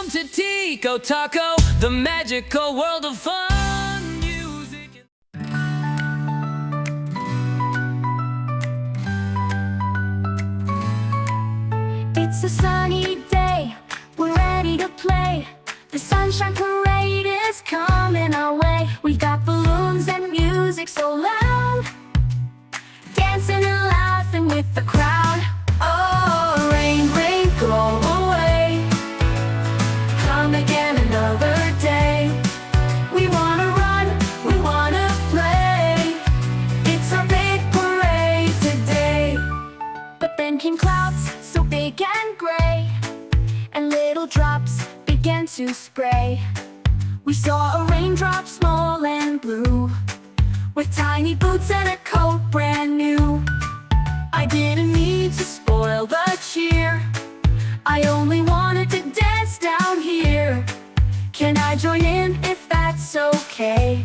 Welcome to Tico Taco, the magical world of fun, music. It's a sunny day, we're ready to play. The sunshine parade is coming our way. We've got balloons and music so loud, dancing and laughing with the crowd. Oh, rain, rain, go away. Come again another day. We wanna run, we wanna play. It's our big parade today. But then came clouds so big and gray, and little drops began to spray. We saw a raindrop small and blue, with tiny boots and a coat brand new. I didn't need to spoil the cheer, I only wanted to dance down here. Can I join in if that's okay?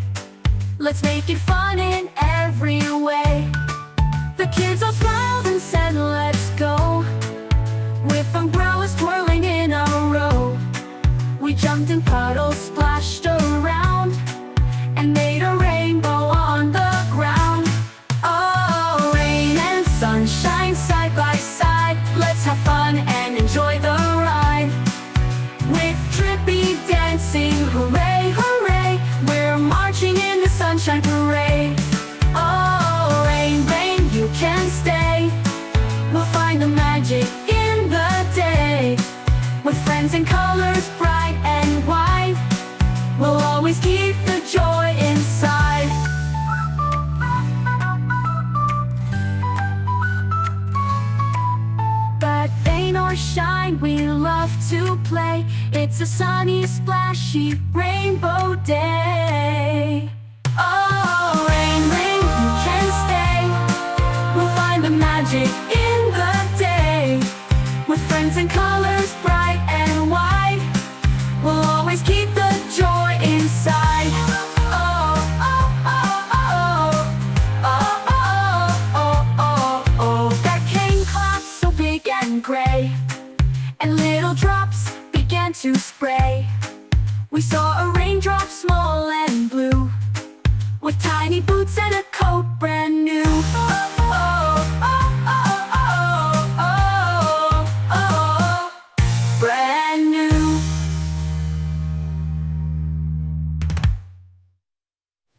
Let's make it fun in every way. The kids all smiled and said let's go, with umbrellas twirling in a row. We jumped in puddles, splashed around, and made a rainbow on the ground. Oh, rain and sunshine side by side. Let's have fun and enjoy the ride. With trippy dancing, hooray, hooray, we're marching in the sunshine parade. Oh, rain, rain, you can stay. We'll find the magic in the day. With friends and colors bright and wide, we'll always keep the joy inside. But rain or shine, we love to play. It's a sunny, splashy rainbow day. Oh, rain, rain, you can stay. We'll find the magic in the day. With friends and colors bright and wide, we'll always keep the joy inside. Oh, oh, oh, oh, oh, oh, oh, oh, oh. There came clouds so big and gray, and little drops began to spray. We saw a raindrop small and blue, with tiny boots and a coat brand new. Oh, oh, oh, oh, oh, oh, oh, brand new.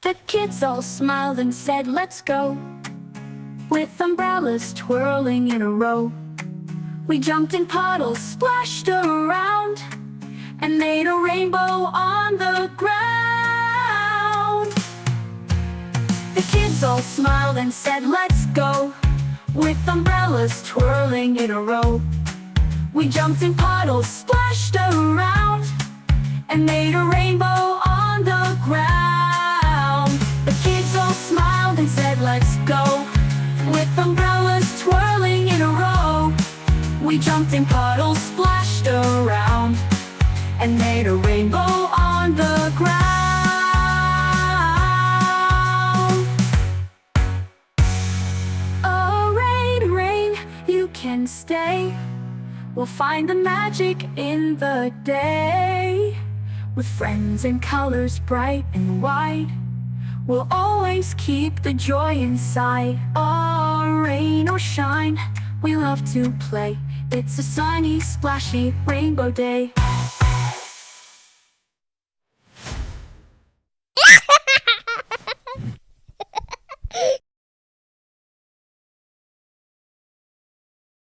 The kids all smiled and said let's go, with umbrellas twirling in a row. We jumped in puddles, splashed around, and made a rainbow on the ground. The kids all smiled and said let's go, with umbrellas twirling in a row. We jumped in puddles, splashed around, and made a rainbow on the ground. The kids all smiled and said let's go, with umbrellas twirling in a row. We jumped in puddles, splashed around, and made a rainbow on the ground. Oh, rain, rain, you can stay. We'll find the magic in the day. With friends and colors bright and wide, we'll always keep the joy inside. Oh, rain or shine, we love to play. It's a sunny, splashy rainbow day.